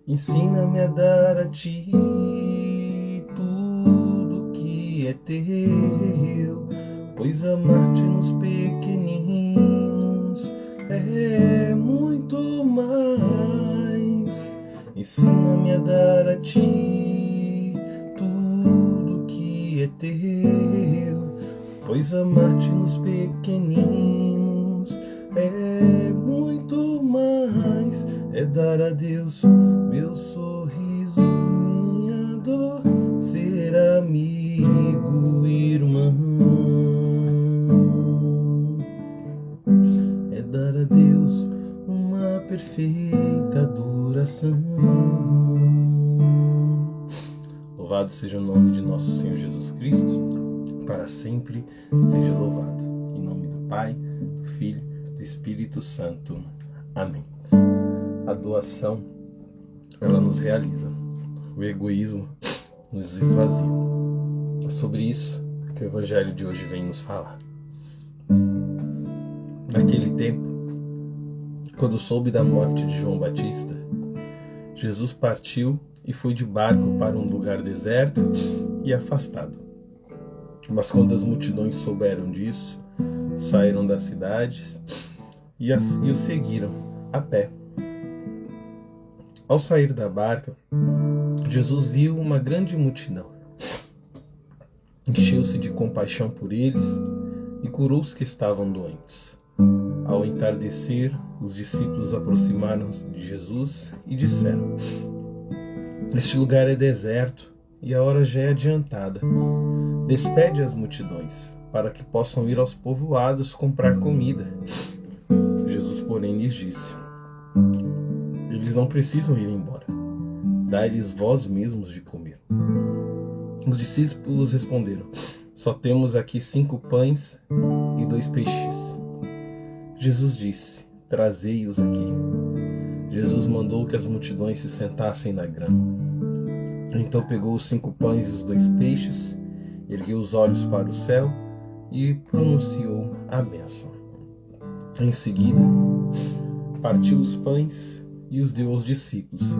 Ensina-me a dar a ti tudo que é teu, pois amar-te nos pequeninos é muito mais. Ensina-me a dar a ti tudo que é teu, pois amar-te nos pequeninos é muito mais. É dar a Deus meu sorriso, minha dor, ser amigo, irmão. É dar a Deus uma perfeita adoração. Louvado seja o nome de nosso Senhor Jesus Cristo, para sempre seja louvado. Em nome do Pai, do Filho, do Espírito Santo. Amém. A doação, ela nos realiza. O egoísmo nos esvazia. É sobre isso que o Evangelho de hoje vem nos falar. Naquele tempo, quando soube da morte de João Batista, Jesus partiu e foi de barco para um lugar deserto e afastado. Mas quando as multidões souberam disso, saíram das cidades e o seguiram a pé. Ao sair da barca, Jesus viu uma grande multidão. Encheu-se de compaixão por eles e curou os que estavam doentes. Ao entardecer, os discípulos aproximaram-se de Jesus e disseram: Este lugar é deserto e a hora já é adiantada. Despede as multidões, para que possam ir aos povoados comprar comida. Jesus, porém, lhes disse: Eles não precisam ir embora. Dai-lhes vós mesmos de comer. Os discípulos responderam: Só temos aqui 5 pães e 2 peixes. Jesus disse: Trazei-os aqui. Jesus mandou que as multidões se sentassem na grama. Então pegou os 5 pães e os 2 peixes, ergueu os olhos para o céu e pronunciou a bênção. Em seguida, partiu os pães e os deu aos discípulos.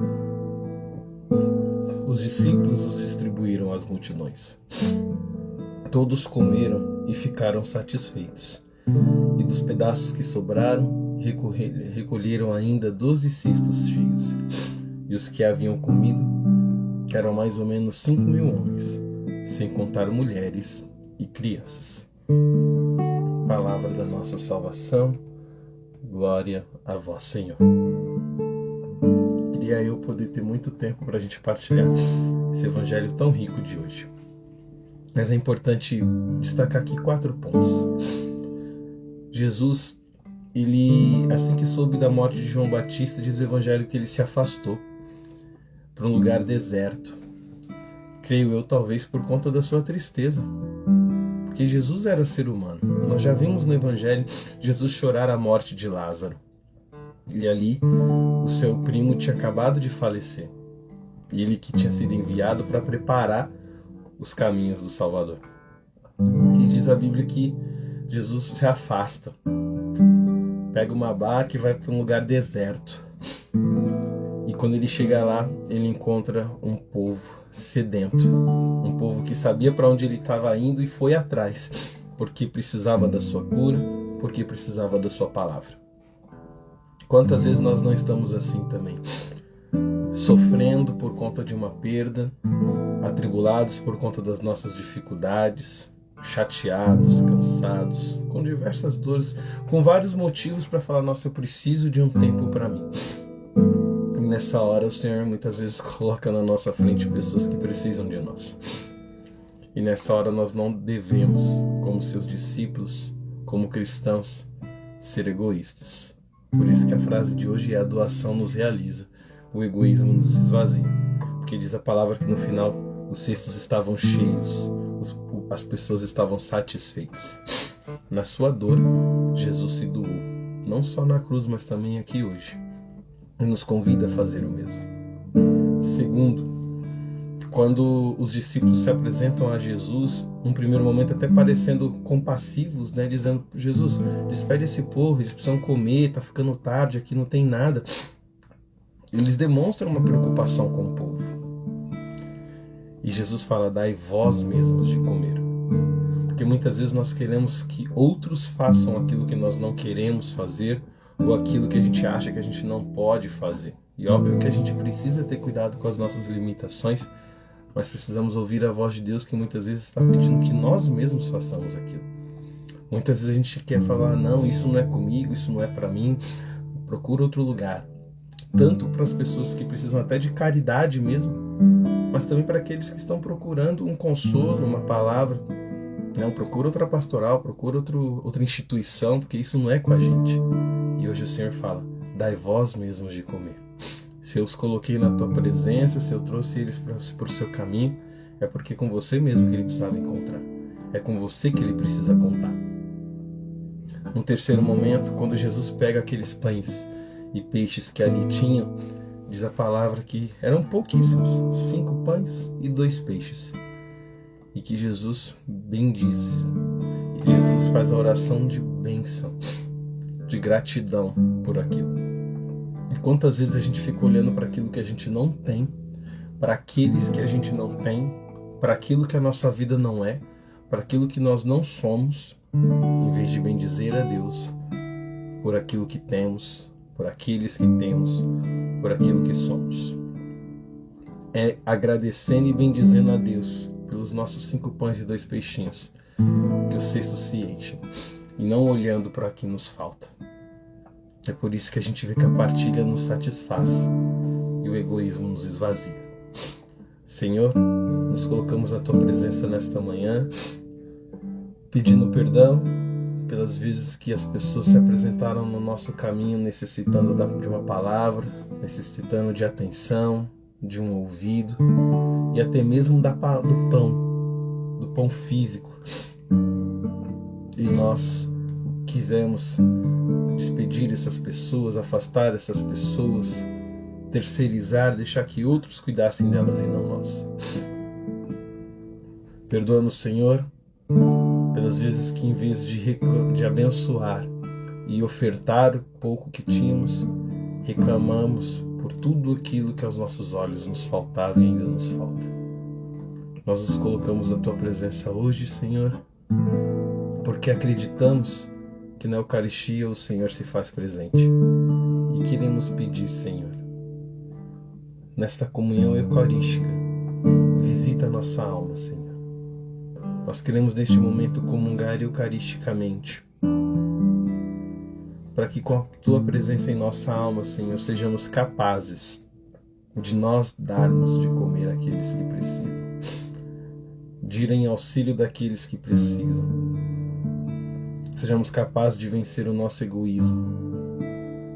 Os discípulos os distribuíram às multidões. Todos comeram e ficaram satisfeitos. E dos pedaços que sobraram, recolheram ainda 12 cestos cheios. E os que haviam comido eram mais ou menos 5.000 homens, sem contar mulheres e crianças. Palavra da nossa salvação. Glória a vós, Senhor. Queria eu poder ter muito tempo para a gente partilhar esse evangelho tão rico de hoje. Mas é importante destacar aqui 4 pontos. Jesus, ele, assim que soube da morte de João Batista, diz o evangelho que ele se afastou para um lugar deserto. Creio eu, talvez por conta da sua tristeza. Porque Jesus era ser humano. Nós já vimos no evangelho Jesus chorar a morte de Lázaro. E ali, o seu primo tinha acabado de falecer. E ele que tinha sido enviado para preparar os caminhos do Salvador. E diz a Bíblia que Jesus se afasta. Pega uma barca e vai para um lugar deserto. E quando ele chega lá, ele encontra um povo sedento. Um povo que sabia para onde ele estava indo e foi atrás. Porque precisava da sua cura, porque precisava da sua palavra. Quantas vezes nós não estamos assim também? Sofrendo por conta de uma perda, atribulados por conta das nossas dificuldades, chateados, cansados, com diversas dores, com vários motivos para falar: nossa, eu preciso de um tempo para mim. E nessa hora o Senhor muitas vezes coloca na nossa frente pessoas que precisam de nós. E nessa hora nós não devemos, como seus discípulos, como cristãos, ser egoístas. Por isso que a frase de hoje é: a doação nos realiza, o egoísmo nos esvazia. Porque diz a palavra que no final os cestos estavam cheios, as pessoas estavam satisfeitas. Na sua dor, Jesus se doou, não só na cruz, mas também aqui hoje. E nos convida a fazer o mesmo. Segundo, quando os discípulos se apresentam a Jesus, num primeiro momento até parecendo compassivos, né, dizendo: Jesus, despede esse povo, eles precisam comer, tá ficando tarde aqui, não tem nada. eles demonstram uma preocupação com o povo. E Jesus fala: dai vós mesmos de comer. Porque muitas vezes nós queremos que outros façam aquilo que nós não queremos fazer, ou aquilo que a gente acha que a gente não pode fazer. E óbvio que a gente precisa ter cuidado com as nossas limitações, mas precisamos ouvir a voz de Deus, que muitas vezes está pedindo que nós mesmos façamos aquilo. Muitas vezes a gente quer falar: não, isso não é comigo, isso não é para mim, procura outro lugar. Tanto para as pessoas que precisam até de caridade mesmo, mas também para aqueles que estão procurando um consolo, uma palavra. Não, procura outra pastoral, procura outra instituição, porque isso não é com a gente. E hoje o Senhor fala: dai vós mesmos de comer. Se eu os coloquei na tua presença, se eu trouxe eles para o seu caminho, é porque é com você mesmo que ele precisava encontrar. É com você que ele precisa contar. No terceiro momento, quando Jesus pega aqueles pães e peixes que ali tinham, diz a palavra que eram pouquíssimos, 5 pães e 2 peixes. E que Jesus bendiz. E Jesus faz a oração de bênção, de gratidão por aquilo. E quantas vezes a gente fica olhando para aquilo que a gente não tem, para aqueles que a gente não tem, para aquilo que a nossa vida não é, para aquilo que nós não somos, em vez de bendizer a Deus por aquilo que temos, por aqueles que temos, por aquilo que somos. É agradecendo e bendizendo a Deus pelos nossos 5 pães e 2 peixinhos que os cestos se enchem, e não olhando para o que nos falta. É por isso que a gente vê que a partilha nos satisfaz e o egoísmo nos esvazia. Senhor, nos colocamos na Tua presença nesta manhã, pedindo perdão pelas vezes que as pessoas se apresentaram no nosso caminho necessitando de uma palavra, necessitando de atenção, de um ouvido, e até mesmo do pão físico. E nós quisemos despedir essas pessoas, afastar essas pessoas, terceirizar, deixar que outros cuidassem delas e não nós. Perdoa-nos, Senhor, pelas vezes que, em vez de abençoar e ofertar o pouco que tínhamos, reclamamos por tudo aquilo que aos nossos olhos nos faltava e ainda nos falta. Nós nos colocamos na Tua presença hoje, Senhor, porque acreditamos que na Eucaristia o Senhor se faz presente. E queremos pedir, Senhor, nesta comunhão eucarística, visita a nossa alma, Senhor. Nós queremos neste momento comungar eucaristicamente, para que com a Tua presença em nossa alma, Senhor, sejamos capazes de nós darmos de comer àqueles que precisam, de ir em auxílio daqueles que precisam. Sejamos capazes de vencer o nosso egoísmo,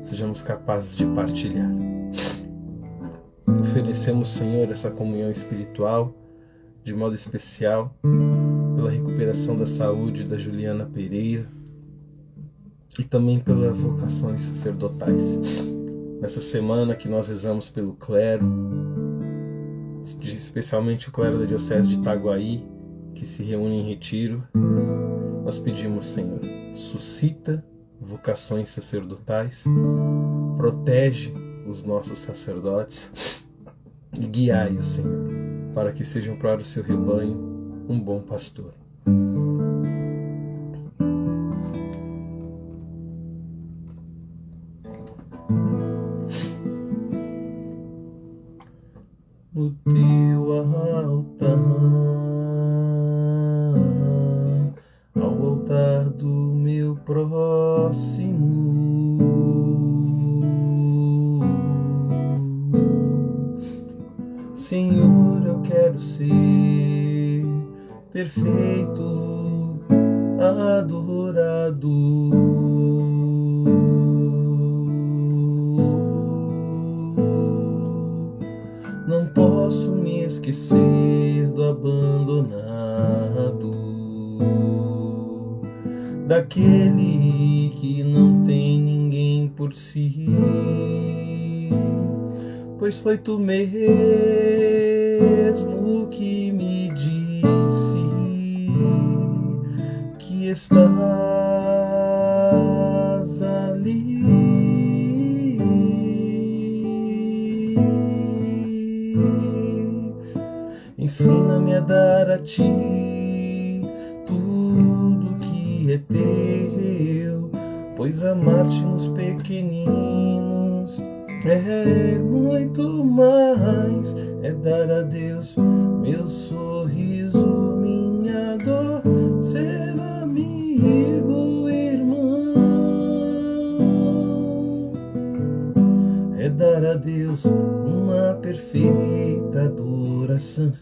sejamos capazes de partilhar. Oferecemos, Senhor, essa comunhão espiritual, de modo especial, pela recuperação da saúde da Juliana Pereira e também pelas vocações sacerdotais. Nessa semana que nós rezamos pelo clero, especialmente o clero da Diocese de Itaguaí, que se reúne em retiro, nós pedimos, Senhor, suscita vocações sacerdotais, protege os nossos sacerdotes e guiai-os, Senhor, para que sejam para o seu rebanho um bom pastor. No teu altar, ao altar do meu próximo, Senhor, eu quero ser perfeito, adorado. Não posso me esquecer do abandonado, daquele que não tem ninguém por si, pois foi Tu mesmo que me disse que estás ali. dar a ti tudo que é teu, pois amar-te nos pequeninos é muito mais. É dar a Deus meu sorriso, minha dor, ser amigo, irmão. É dar a Deus uma perfeita adoração.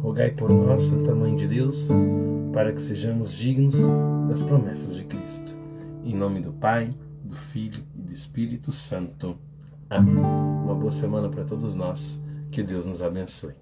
Rogai por nós, Santa Mãe de Deus, para que sejamos dignos das promessas de Cristo. Em nome do Pai, do Filho e do Espírito Santo. Amém. Uma boa semana para todos nós. Que Deus nos abençoe.